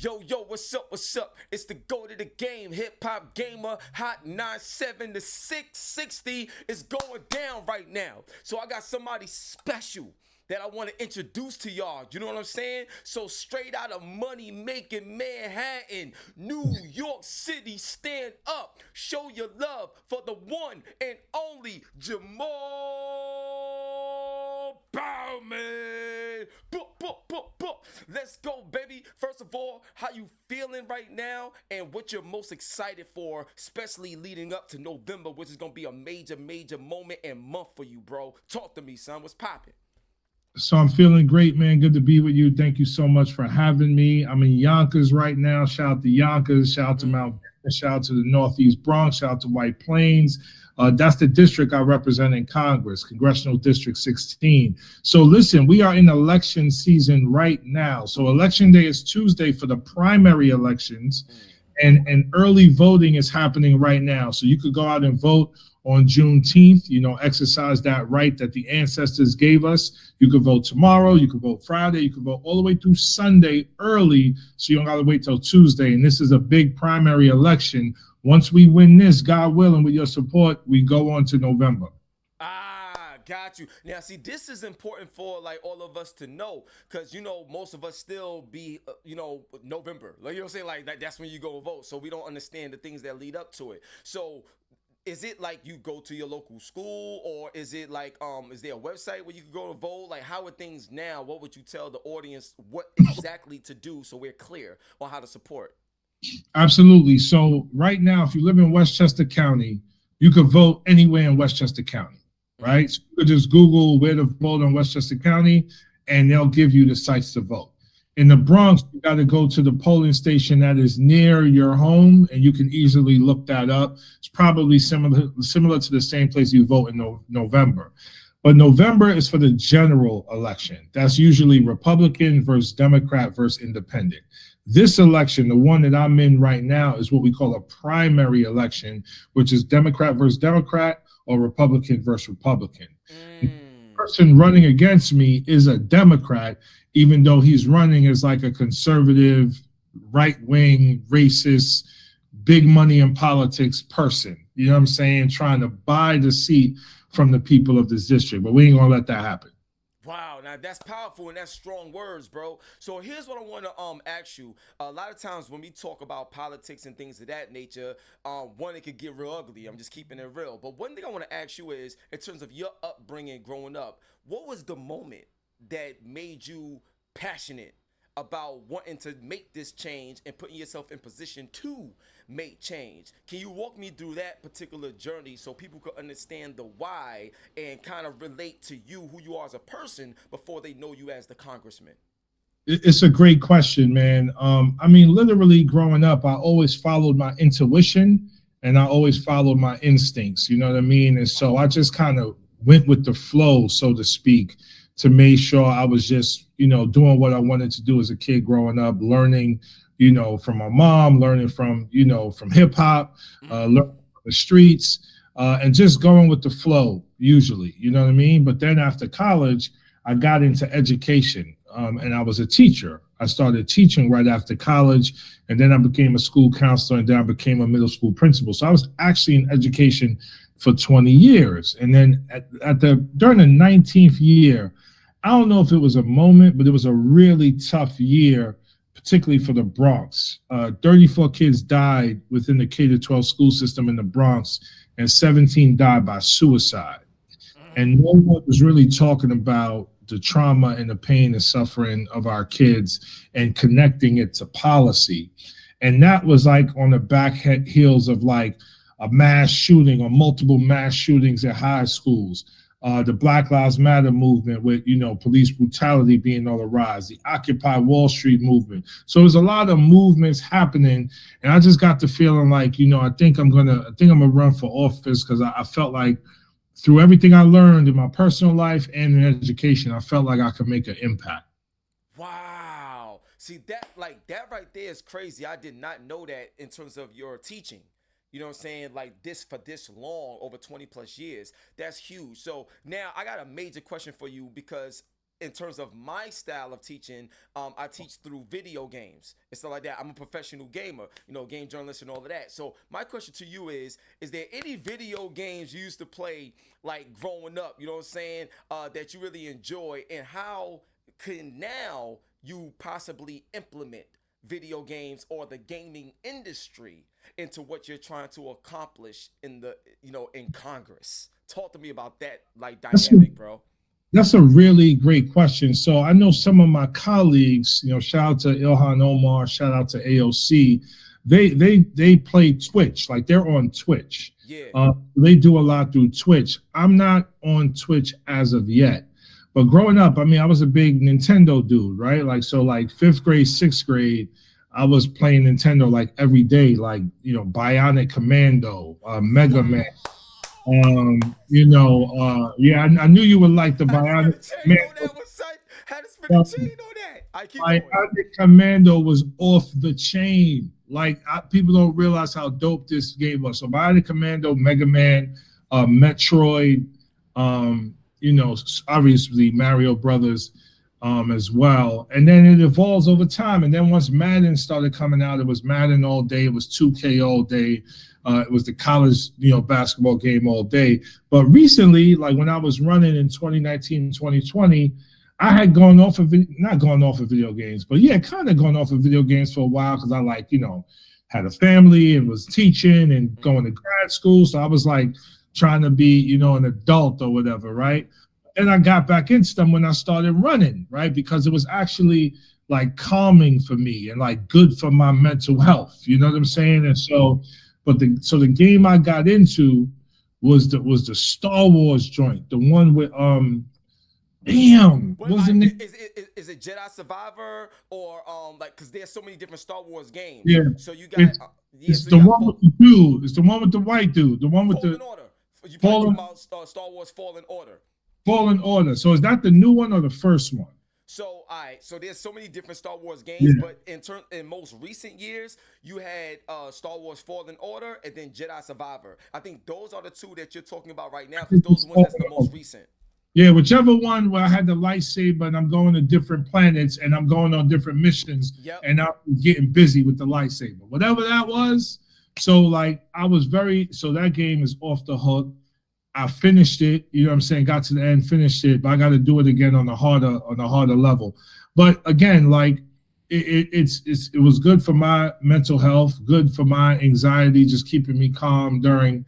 Yo, what's up, what's up? It's the go to the game, HipHopGamer, Hot 97 to 660 is going down right now. So I got somebody special that I want to introduce to y'all. You know what I'm saying? So straight out of money making Manhattan, New York City, stand up. Show your love for the one and only Jamaal Bowman. Let's go, baby. First of all, how you feeling right now and what you're most excited for, especially leading up to November, which is going to be a major moment and month for you, bro. Talk to me, son. What's popping? So I'm feeling great, man. Good to be with you. Thank you so much for having me. I'm in Yonkers right now. Shout out to Yonkers. Shout out to Mount Vernon. Shout out to the Northeast Bronx. Shout out to White Plains. That's the district I represent in Congress, Congressional District 16. So listen, we are in election season right now. So election day is Tuesday for the primary elections, and early voting is happening right now. So you could go out and vote on Juneteenth, exercise that right that the ancestors gave us. You could vote tomorrow, you could vote Friday, you could vote all the way through Sunday early, so you don't gotta wait till Tuesday. And this is a big primary election. Once we win this, God willing, with your support, we go on to November. Got you. Now, see, this is important for like all of us to know, because most of us still be November. Like, you know what I'm saying? Like that's when you go vote. So we don't understand the things that lead up to it. So is it like you go to your local school, or is it like is there a website where you can go to vote? Like, how are things now? What would you tell the audience what exactly to do so we're clear on how to support? Absolutely. So right now, if you live in Westchester County, you could vote anywhere in Westchester County, right? So you could just Google where to vote in Westchester County, and they'll give you the sites to vote. In the Bronx, you got to go to the polling station that is near your home, and you can easily look that up. It's probably similar to the same place you vote in November. But November is for the general election. That's usually Republican versus Democrat versus Independent. This election, the one that I'm in right now, is what we call a primary election, which is Democrat versus Democrat or Republican versus Republican. The person running against me is a Democrat, even though he's running as like a conservative, right-wing, racist, big money in politics person. You know what I'm saying? Trying to buy the seat from the people of this district. But we ain't gonna let that happen. Wow, now that's powerful and that's strong words, bro. So here's what I want to ask you. A lot of times when we talk about politics and things of that nature, one, it could get real ugly. I'm just keeping it real. But one thing I want to ask you is, in terms of your upbringing growing up, what was the moment that made you passionate about wanting to make this change and putting yourself in position to make change? Can you walk me through that particular journey so people could understand the why and kind of relate to you, who you are as a person, before they know you as the congressman? It's a great question, man. I mean, literally growing up, I always followed my intuition and I always followed my instincts, you know what I mean? And so I just kind of went with the flow, so to speak, to make sure I was just, doing what I wanted to do as a kid growing up, learning, from my mom, learning from, from hip hop, learning from the streets, and just going with the flow usually, you know what I mean? But then after college, I got into education, and I was a teacher. I started teaching right after college, and then I became a school counselor, and then I became a middle school principal. So I was actually in education for 20 years. And then during the 19th year, I don't know if it was a moment, but it was a really tough year, particularly for the Bronx. 34 kids died within the K-12 school system in the Bronx, and 17 died by suicide. And no one was really talking about the trauma and the pain and suffering of our kids and connecting it to policy. And that was like on the back heels of like a mass shooting or multiple mass shootings at high schools. The Black Lives Matter movement with, police brutality being on the rise, the Occupy Wall Street movement. So there's a lot of movements happening. And I just got the feeling like, I think I'm gonna run for office, because I felt like through everything I learned in my personal life and in education, I felt like I could make an impact. Wow. See, that right there is crazy. I did not know that in terms of your teaching. You know what I'm saying? Like this for this long, over 20 plus years. That's huge. So now I got a major question for you, because in terms of my style of teaching, I teach through video games and stuff like that. I'm a professional gamer, game journalist and all of that. So my question to you is there any video games you used to play like growing up, you know what I'm saying, that you really enjoy, and how can now you possibly implement video games or the gaming industry into what you're trying to accomplish in the, in Congress? Talk to me about that, like, dynamic, bro. That's a really great question. So I know some of my colleagues, shout out to Ilhan Omar, shout out to AOC. They play Twitch, like they're on Twitch. Yeah. They do a lot through Twitch. I'm not on Twitch as of yet. But growing up, I mean, I was a big Nintendo dude, right? Like, so like 5th grade, 6th grade, I was playing Nintendo like every day, like, Bionic Commando, Mega Man. Yeah, I knew you would like the Bionic Commando. Bionic Commando was off the chain. Like, people don't realize how dope this game was. So Bionic Commando, Mega Man, Metroid, obviously Mario Brothers as well. And then it evolves over time. And then once Madden started coming out, it was Madden all day. It was 2K all day. It was the college, basketball game all day. But recently, like when I was running in 2019, 2020, I had gone off of not gone off of video games, but yeah, kind of gone off of video games for a while because I had a family and was teaching and going to grad school. So I was like trying to be, an adult or whatever, right? And I got back into them when I started running, right? Because it was actually like calming for me and like good for my mental health. You know what I'm saying? And so, the game I got into was the Star Wars joint, the one with is it Jedi Survivor or because there's so many different Star Wars games. Yeah. So you got it's the one with the dude. It's the one with the white dude. The one with Fallen Order. You talking about Star Wars Fallen Order. Fallen Order. So is that the new one or the first one? So all right, so there's so many different Star Wars games, but in most recent years, you had Star Wars Fallen Order and then Jedi Survivor. I think those are the two that you're talking about right now, because those are the ones that's the most recent. Yeah, whichever one where I had the lightsaber and I'm going to different planets and I'm going on different missions and I'm getting busy with the lightsaber. Whatever that was. So like so that game is off the hook. I finished it, you know what I'm saying, got to the end, finished it, but I got to do it again on a harder level. But again, like it was good for my mental health, good for my anxiety, just keeping me calm during,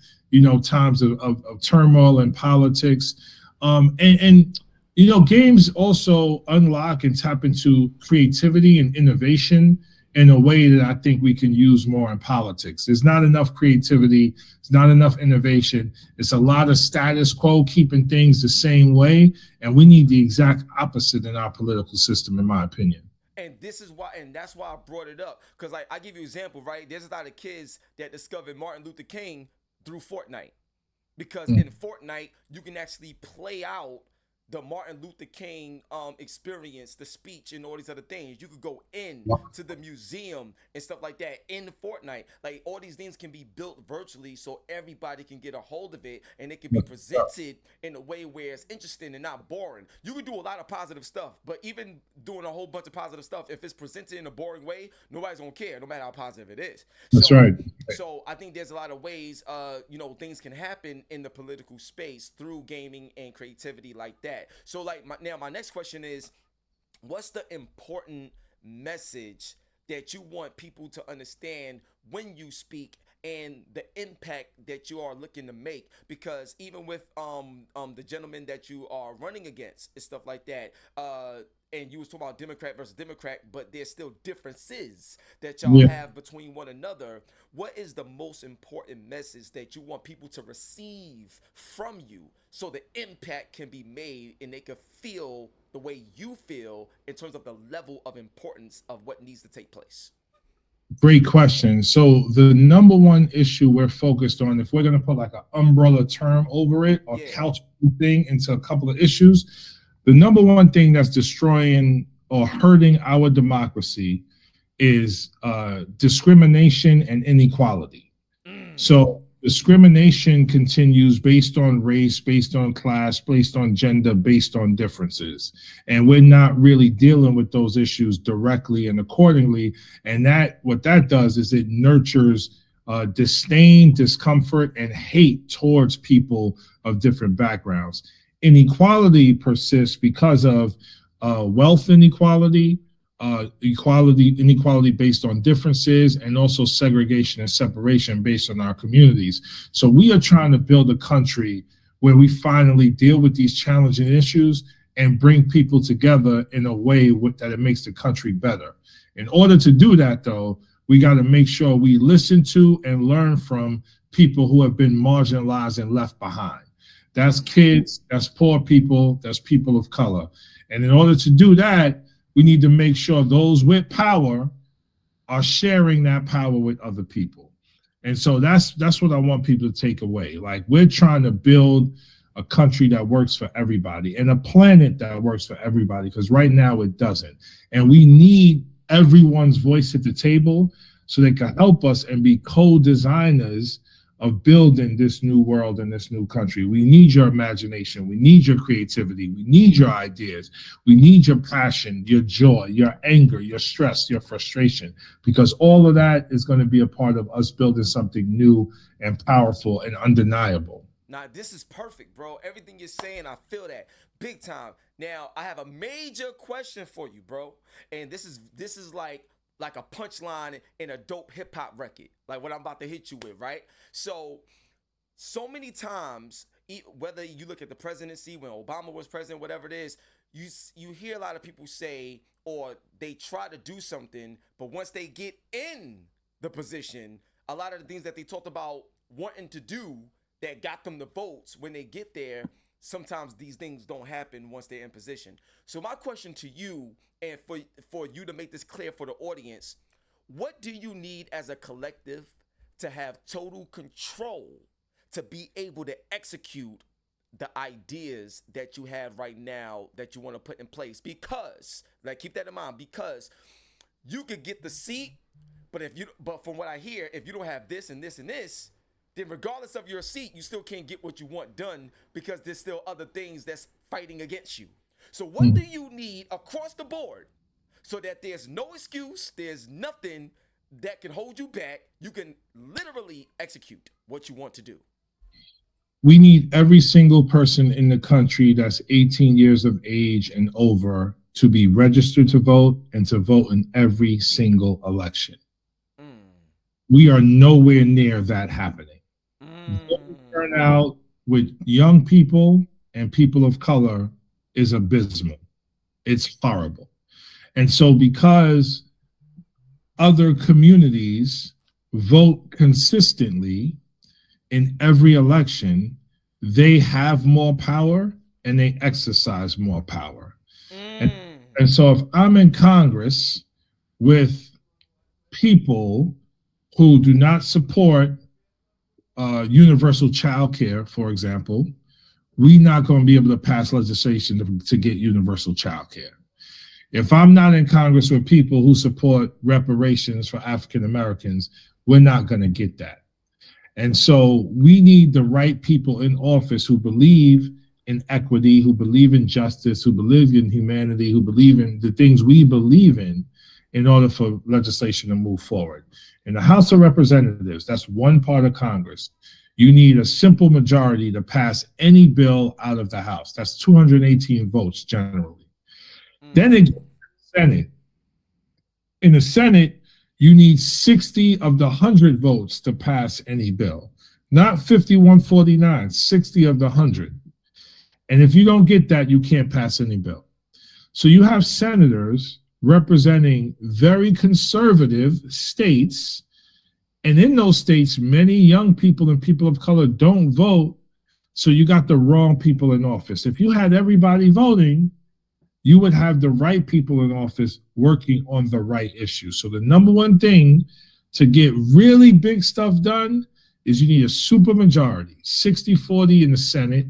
times of turmoil and politics. Games also unlock and tap into creativity and innovation in a way that I think we can use more in politics. There's not enough creativity. There's not enough innovation. It's a lot of status quo, keeping things the same way. And we need the exact opposite in our political system, in my opinion. And that's why I brought it up. Because like, I give you an example, right? There's a lot of kids that discovered Martin Luther King through Fortnite. Because in Fortnite, you can actually play out the Martin Luther King experience, the speech, and all these other things. You could go in to the museum and stuff like that in Fortnite. Like, all these things can be built virtually so everybody can get a hold of it, and it can be presented in a way where it's interesting and not boring. You can do a lot of positive stuff, but even doing a whole bunch of positive stuff, if it's presented in a boring way, nobody's gonna care, no matter how positive it is. That's right. So I think there's a lot of ways, things can happen in the political space through gaming and creativity like that. So like my next question is, what's the important message that you want people to understand when you speak and the impact that you are looking to make? Because even with the gentleman that you are running against and stuff like that, and you was talking about Democrat versus Democrat, but there's still differences that y'all have between one another. What is the most important message that you want people to receive from you so the impact can be made and they can feel the way you feel in terms of the level of importance of what needs to take place? Great question. So the number one issue we're focused on, if we're going to put like an umbrella term over it or couch thing into a couple of issues, the number one thing that's destroying or hurting our democracy is discrimination and inequality. So discrimination continues based on race, based on class, based on gender, based on differences. And we're not really dealing with those issues directly and accordingly. And that what that does is it nurtures disdain, discomfort, and hate towards people of different backgrounds. Inequality persists because of wealth inequality, inequality based on differences, and also segregation and separation based on our communities. So we are trying to build a country where we finally deal with these challenging issues and bring people together in a way that it makes the country better. In order to do that, though, we got to make sure we listen to and learn from people who have been marginalized and left behind. That's kids, that's poor people, that's people of color. And in order to do that, we need to make sure those with power are sharing that power with other people. And so that's what I want people to take away. Like, we're trying to build a country that works for everybody and a planet that works for everybody, because right now it doesn't. And we need everyone's voice at the table so they can help us and be co-designers of building this new world and this new country. We need your imagination. We need your creativity. We need your ideas. We need your passion, your joy, your anger, your stress, your frustration, because all of that is going to be a part of us building something new and powerful and undeniable. Now, this is perfect, bro. Everything you're saying, I feel that big time. Now, I have a major question for you, bro. And this is like a punchline in a dope hip hop record, like what I'm about to hit you with, right? So many times, whether you look at the presidency, when Obama was president, whatever it is, you hear a lot of people say, or they try to do something, but once they get in the position, a lot of the things that they talked about wanting to do that got them the votes, when they get there, sometimes these things don't happen once they're in position. So my question to you, and for you to make this clear for the audience, what do you need as a collective to have total control to be able to execute the ideas that you have right now that you want to put in place? Because, like, keep that in mind, because you could get the seat, but from what I hear, if you don't have this and this and this, then regardless of your seat, you still can't get what you want done, because there's still other things that's fighting against you. So what do you need across the board so that there's no excuse, there's nothing that can hold you back, you can literally execute what you want to do? We need every single person in the country that's 18 years of age and over to be registered to vote and to vote in every single election. We are nowhere near that happening. Turnout with young people and people of color is abysmal. It's horrible. And so because other communities vote consistently in every election, they have more power and they exercise more power. And so if I'm in Congress with people who do not support universal child care, for example, we're not going to be able to pass legislation to get universal child care. If I'm not in Congress with people who support reparations for African Americans, we're not going to get that. And so we need the right people in office who believe in equity, who believe in justice, who believe in humanity, who believe in the things we believe in order for legislation to move forward. In the House of Representatives, that's one part of Congress. You need a simple majority to pass any bill out of the House. That's 218 votes generally. Then it gets to the Senate. In the Senate, you need 60 of the 100 votes to pass any bill. Not 51-49, 60 of the 100. And if you don't get that, you can't pass any bill. So you have senators representing very conservative states. And in those states, many young people and people of color don't vote. So you got the wrong people in office. If you had everybody voting, you would have the right people in office working on the right issues. So the number one thing to get really big stuff done is you need a supermajority, 60-40 in the Senate.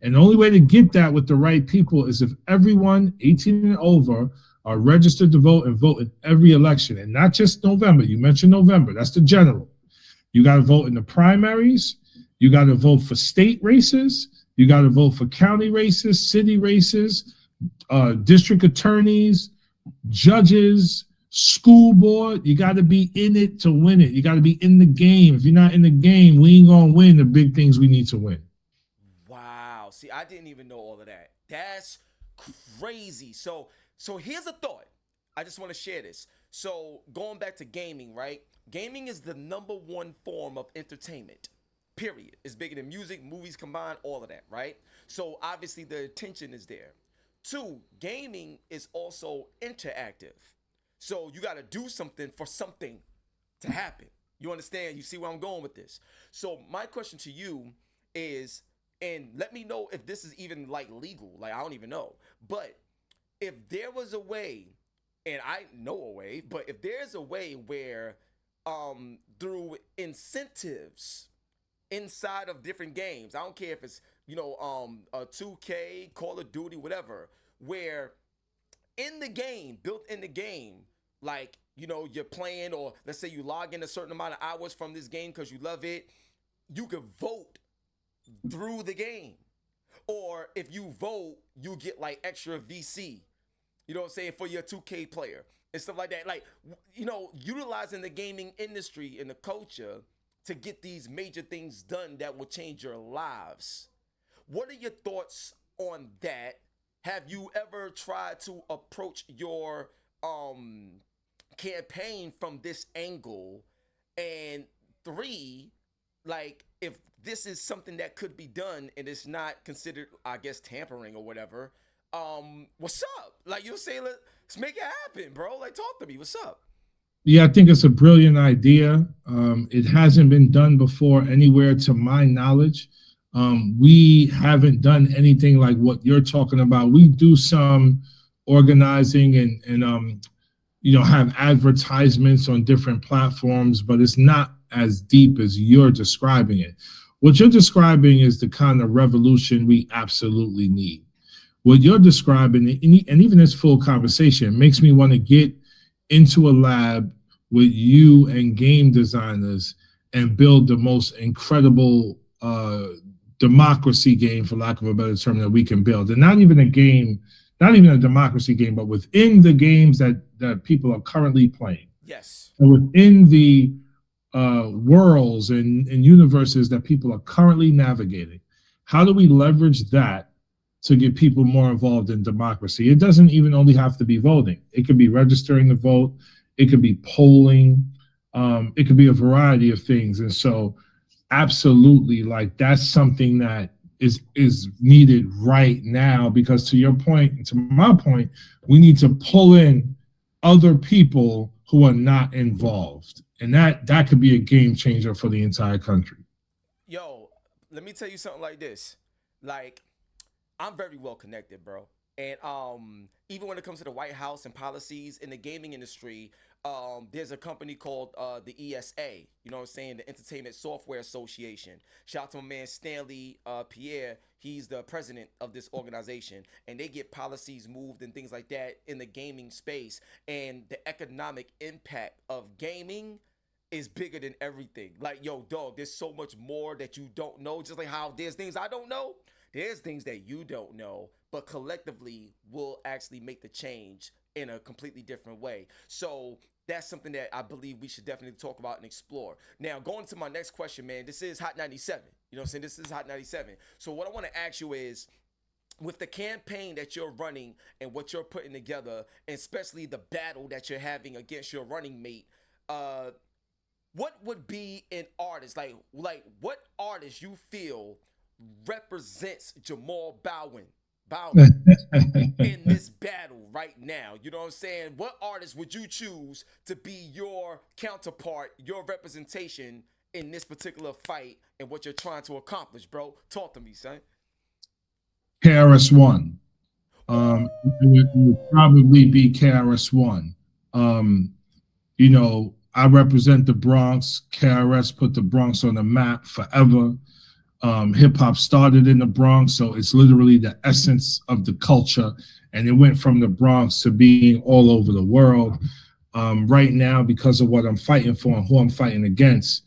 And the only way to get that with the right people is if everyone 18 and over are registered to vote and vote in every election, and not just November. You mentioned November, that's the general. You got to vote in the primaries. You got to vote for state races. You got to vote for county races, city races, district attorneys, judges, school board. You got to be in it to win it. You got to be in the game. If you're not in the game, we ain't gonna win the big things we need to win. Wow. See, I didn't even know all of that. That's crazy. So here's a thought. I just want to share this. So going back to gaming, right? Gaming is the #1 form of entertainment. Period. It's bigger than music, movies combined, all of that, right? So obviously the attention is there. 2, gaming is also interactive. So you got to do something for something to happen. You understand? You see where I'm going with this? So my question to you is, and let me know if this is even like legal. Like, I don't even know. But if there was a way, and I know a way, but if there's a way where through incentives inside of different games, I don't care if it's, a 2K, Call of Duty, whatever, where in the game, built in the game, like, you're playing, or let's say you log in a certain amount of hours from this game because you love it, you could vote through the game. Or if you vote, you get like extra VC, you know what I'm saying, for your 2K player and stuff like that. Like, utilizing the gaming industry and the culture to get these major things done that will change your lives. What are your thoughts on that? Have you ever tried to approach your campaign from this angle? And 3, like, if this is something that could be done and it's not considered, I guess, tampering or whatever, what's up? Like, you're saying, let's make it happen, bro. Like, talk to me. What's up? Yeah, I think it's a brilliant idea. It hasn't been done before anywhere to my knowledge. We haven't done anything like what you're talking about. We do some organizing and have advertisements on different platforms, but it's not as deep as you're describing it. What you're describing is the kind of revolution we absolutely need. What you're describing, and even this full conversation, makes me want to get into a lab with you and game designers and build the most incredible democracy game, for lack of a better term, that we can build. And not even a game, not even a democracy game, but within the games that people are currently playing. Yes. And within the worlds and universes that people are currently navigating, how do we leverage that to get people more involved in democracy? It doesn't even only have to be voting. It could be registering to vote. It could be polling. It could be a variety of things. And so absolutely, like, that's something that is needed right now, because to your point, and to my point, we need to pull in other people who are not involved. And that could be a game changer for the entire country. Yo, let me tell you something like this. Like, I'm very well connected, bro. And even when it comes to the White House and policies in the gaming industry, there's a company called the ESA, you know what I'm saying, the Entertainment Software Association. Shout out to my man Stanley Pierre. He's the president of this organization, and they get policies moved and things like that in the gaming space. And the economic impact of gaming is bigger than everything. Like, yo, dog, there's so much more that you don't know. Just like how there's things I don't know, there's things that you don't know, but collectively will actually make the change in a completely different way. So that's something that I believe we should definitely talk about and explore. Now, going to my next question, man, this is Hot 97. You know what I'm saying? This is Hot 97. So what I want to ask you is, with the campaign that you're running and what you're putting together, and especially the battle that you're having against your running mate, what would be an artist, like what artist you feel represents Jamaal Bowman in this battle right now? You know what I'm saying? What artist would you choose to be your counterpart, your representation in this particular fight and what you're trying to accomplish, bro? Talk to me, son. KRS-One. It would probably be KRS-One. I represent the Bronx. KRS put the Bronx on the map forever. Hip hop started in the Bronx, so it's literally the essence of the culture, and it went from the Bronx to being all over the world. Right now, because of what I'm fighting for and who I'm fighting against,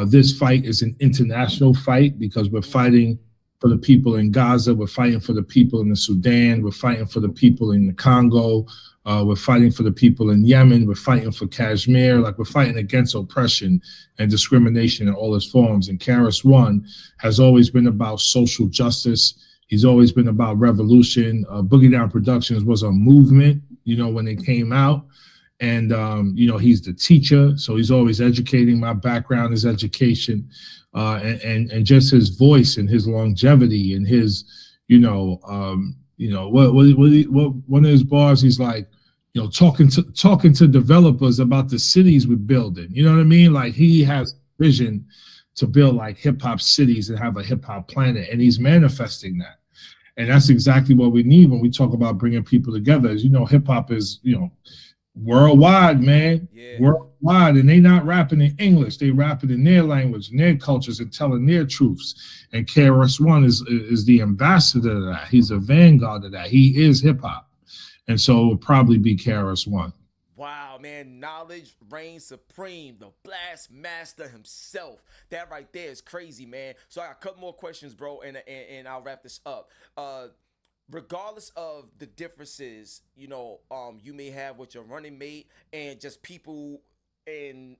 This fight is an international fight because we're fighting for the people in Gaza, we're fighting for the people in the Sudan, we're fighting for the people in the Congo, we're fighting for the people in Yemen, we're fighting for Kashmir, like we're fighting against oppression and discrimination in all its forms. And KRS One has always been about social justice. He's always been about revolution. Boogie Down Productions was a movement, you know, when it came out. And, you know, he's the teacher, so he's always educating. My background is education, and just his voice and his longevity and his, what one of his bars, he's like, you know, talking to developers about the cities we're building. You know what I mean? Like he has vision to build like hip hop cities and have a hip hop planet, and he's manifesting that. And that's exactly what we need when we talk about bringing people together. As you know, hip hop is, you know, worldwide, man. Yeah. Worldwide, and they not rapping in English. They rapping in their language and their cultures and telling their truths. And KRS One is the ambassador of that. He's a vanguard of that. He is hip hop, and so it would probably be KRS One. Wow, man, knowledge reigns supreme. The blast master himself. That right there is crazy, man. So I got a couple more questions, bro, and I'll wrap this up. Regardless of the differences, you know, you may have with your running mate and just people and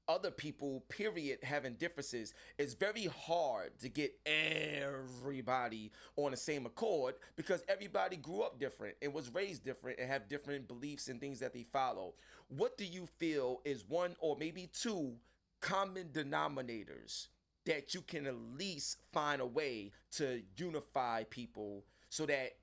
other people, period, having differences, it's very hard to get everybody on the same accord because everybody grew up different and was raised different and have different beliefs and things that they follow. What do you feel is one or maybe two common denominators that you can at least find a way to unify people so that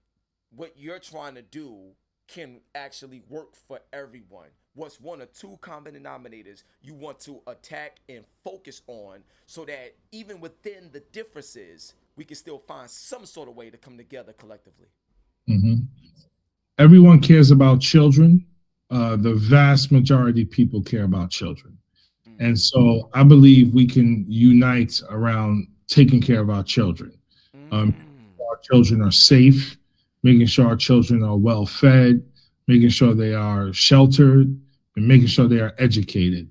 what you're trying to do can actually work for everyone? What's one or two common denominators you want to attack and focus on so that even within the differences, we can still find some sort of way to come together collectively? Mm-hmm. Everyone cares about children. The vast majority of people care about children. Mm-hmm. And so I believe we can unite around taking care of our children. Mm-hmm. Our children are safe, making sure our children are well fed, making sure they are sheltered, and making sure they are educated.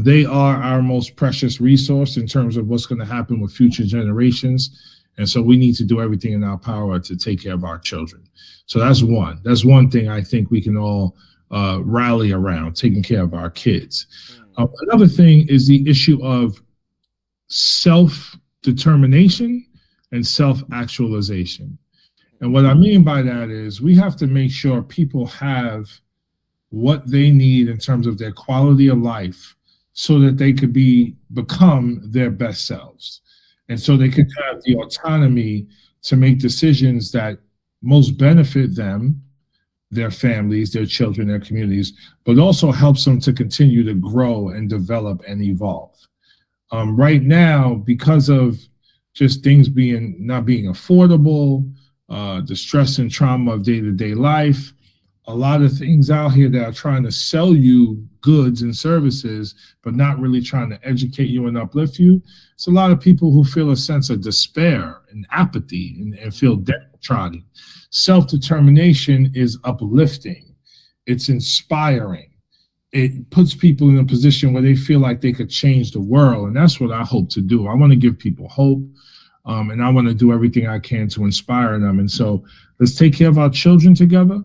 They are our most precious resource in terms of what's going to happen with future generations. And so we need to do everything in our power to take care of our children. So that's one. That's one thing I think we can all rally around, taking care of our kids. Another thing is the issue of self-determination and self-actualization. And what I mean by that is we have to make sure people have what they need in terms of their quality of life so that they could become their best selves. And so they could have the autonomy to make decisions that most benefit them, their families, their children, their communities, but also helps them to continue to grow and develop and evolve. Right now, because of just things not being affordable, the stress and trauma of day-to-day life, a lot of things out here that are trying to sell you goods and services, but not really trying to educate you and uplift you. It's a lot of people who feel a sense of despair and apathy and feel downtrodden. Self-determination is uplifting. It's inspiring. It puts people in a position where they feel like they could change the world. And that's what I hope to do. I want to give people hope. And I want to do everything I can to inspire them. And so let's take care of our children together,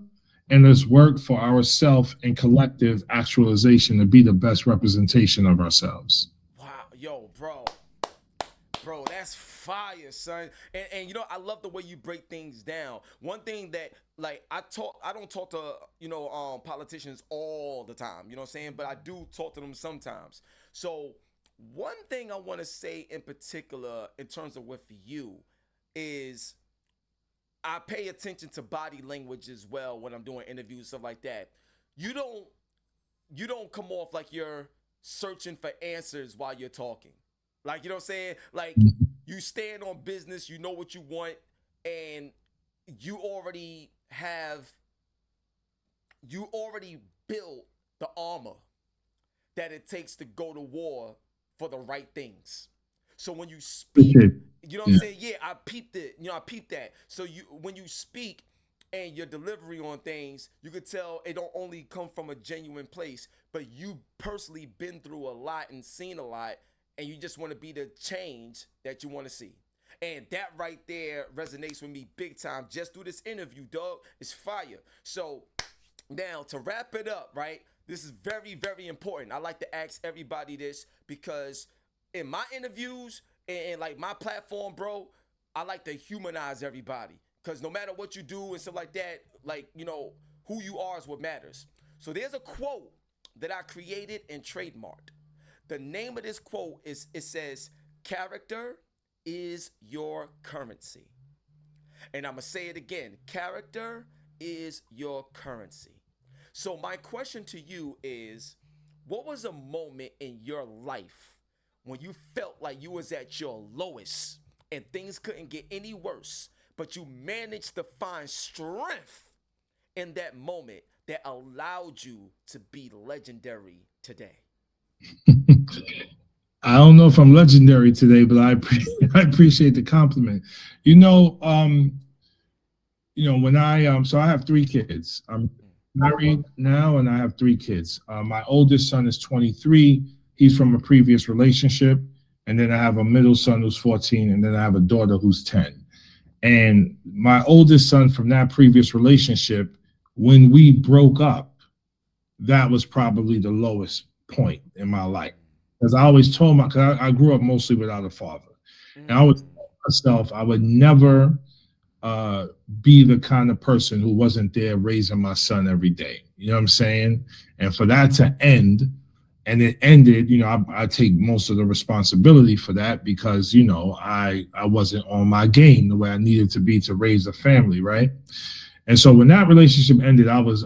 and let's work for our self and collective actualization to be the best representation of ourselves. Wow, yo, bro, that's fire, son. And you know, I love the way you break things down. One thing that, like, I don't talk to, you know, politicians all the time, you know what I'm saying? But I do talk to them sometimes. So one thing I want to say in particular in terms of with you is I pay attention to body language as well when I'm doing interviews, stuff like that. You don't come off like you're searching for answers while you're talking. Like, you know what I'm saying? Like, you stand on business, you know what you want, and you already built the armor that it takes to go to war for the right things. So when you speak, you know what I'm saying? Yeah, I peeped it. You know, I peeped that. So when you speak and your delivery on things, you could tell it don't only come from a genuine place, but you personally been through a lot and seen a lot, and you just want to be the change that you want to see. And that right there resonates with me big time just through this interview, dog. It's fire. So now to wrap it up, right? This is very, very important. I like to ask everybody this because in my interviews and like my platform, bro, I like to humanize everybody. Because no matter what you do and stuff like that, like, you know, who you are is what matters. So there's a quote that I created and trademarked. The name of this quote is, it says, character is your currency. And I'm going to say it again. Character is your currency. So my question to you is, what was a moment in your life when you felt like you was at your lowest and things couldn't get any worse, but you managed to find strength in that moment that allowed you to be legendary today? I don't know if I'm legendary today, but I appreciate the compliment. You know, when so I have 3 kids. I'm married now, and I have 3 kids. My oldest son is 23. He's from a previous relationship, and then I have a middle son who's 14, and then I have a daughter who's 10. And my oldest son from that previous relationship, when we broke up, that was probably the lowest point in my life. Because I always told because I grew up mostly without a father. And I always told myself I would never be the kind of person who wasn't there raising my son every day. You know what I'm saying? And for that to end, and it ended, I take most of the responsibility for that because, I wasn't on my game the way I needed to be to raise a family, right? And so when that relationship ended, I was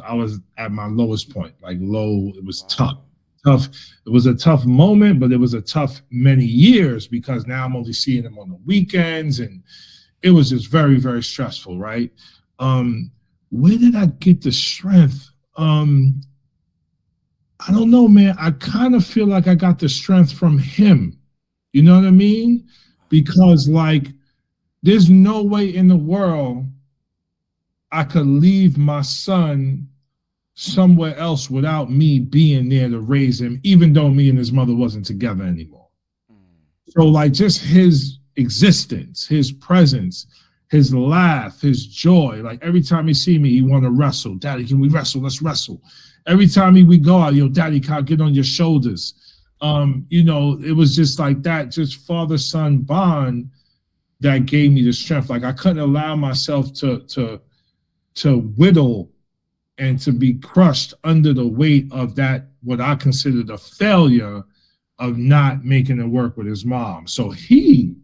at my lowest point, like low. It was tough. It was a tough moment, but it was a tough many years because now I'm only seeing him on the weekends, and it was just very, very stressful, right? Where did I get the strength? I don't know, man. I kind of feel like I got the strength from him. You know what I mean? Because like, there's no way in the world I could leave my son somewhere else without me being there to raise him, even though me and his mother wasn't together anymore. So like just his existence, his presence, his laugh, his joy. Like every time he see me, he want to wrestle. Daddy, can we wrestle? Let's wrestle. Every time we go out, Daddy, can I get on your shoulders? It was just like that, just father-son bond that gave me the strength. Like I couldn't allow myself to whittle and to be crushed under the weight of that, what I considered a failure of not making it work with his mom. So he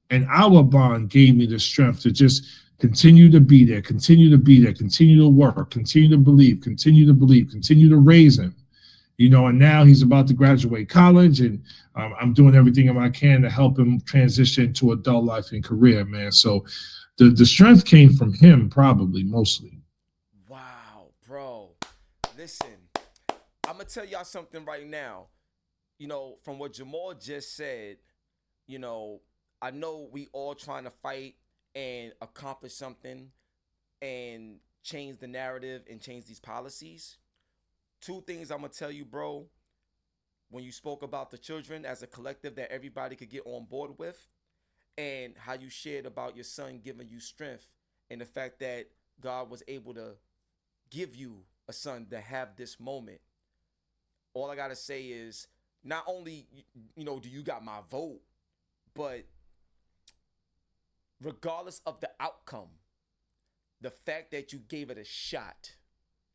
and our bond gave me the strength to just continue to be there, continue to work, continue to believe, continue to raise him. And now he's about to graduate college, and I'm doing everything I can to help him transition to adult life and career, man. So the strength came from him, probably mostly. Wow, bro. Listen, I'm going to tell y'all something right now. From what Jamaal just said, I know we all trying to fight and accomplish something and change the narrative and change these policies. 2 things I'm going to tell you, bro. When you spoke about the children as a collective that everybody could get on board with, and how you shared about your son giving you strength, and the fact that God was able to give you a son to have this moment. All I got to say is, not only, do you got my vote, but regardless of the outcome, the fact that you gave it a shot,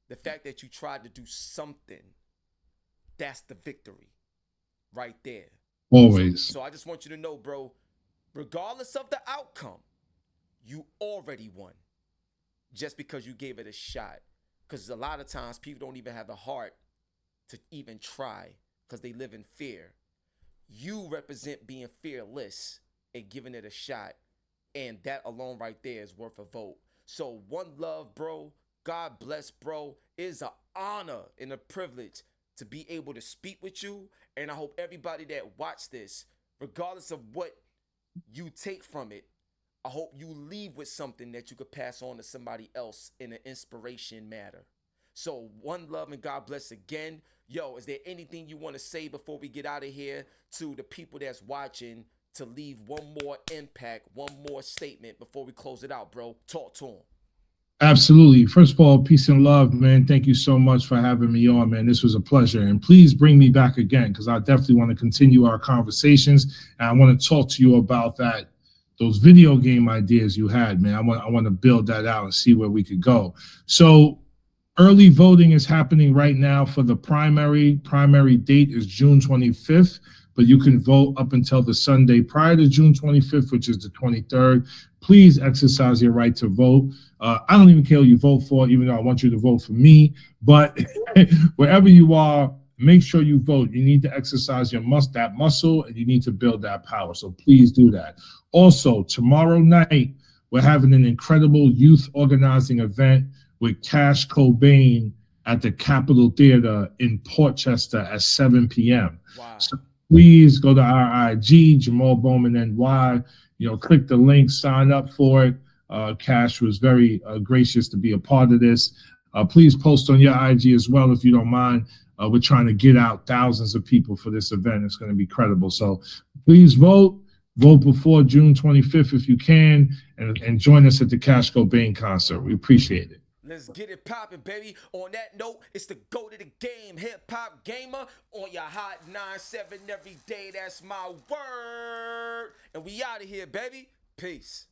the fact that you tried to do something, that's the victory right there. Always. So I just want you to know, bro, regardless of the outcome, you already won just because you gave it a shot. Because a lot of times people don't even have the heart to even try because they live in fear. You represent being fearless and giving it a shot. And that alone right there is worth a vote. So one love, bro. God bless, bro. It is an honor and a privilege to be able to speak with you. And I hope everybody that watch this, regardless of what you take from it, I hope you leave with something that you could pass on to somebody else in an inspiration matter. So one love and God bless again. Yo, is there anything you want to say before we get out of here to the people that's watching to leave one more impact, one more statement before we close it out, bro? Talk to them. Absolutely. First of all, peace and love, man. Thank you so much for having me on, man. This was a pleasure. And please bring me back again, because I definitely want to continue our conversations. And I want to talk to you about those video game ideas you had, man. I want to build that out and see where we could go. So early voting is happening right now for the primary. Primary date is June 25th, but you can vote up until the Sunday prior to June 25th, which is the 23rd. Please exercise your right to vote. I don't even care who you vote for, even though I want you to vote for me. But wherever you are, make sure you vote. You need to exercise that muscle, and you need to build that power. So please do that. Also, tomorrow night, we're having an incredible youth organizing event with Cash Cobain at the Capitol Theater in Portchester at 7 p.m. Wow. So please go to our IG, Jamaal Bowman NY. Click the link, sign up for it. Cash was very gracious to be a part of this. Please post on your IG as well if you don't mind. We're trying to get out thousands of people for this event. It's going to be credible. So please vote. Vote before June 25th if you can, and join us at the Cash Cobain concert. We appreciate it. Let's get it popping, baby. On that note, it's the go to the game, HipHopGamer on your hot 9-7 every day. That's my word. And we out of here, baby. Peace.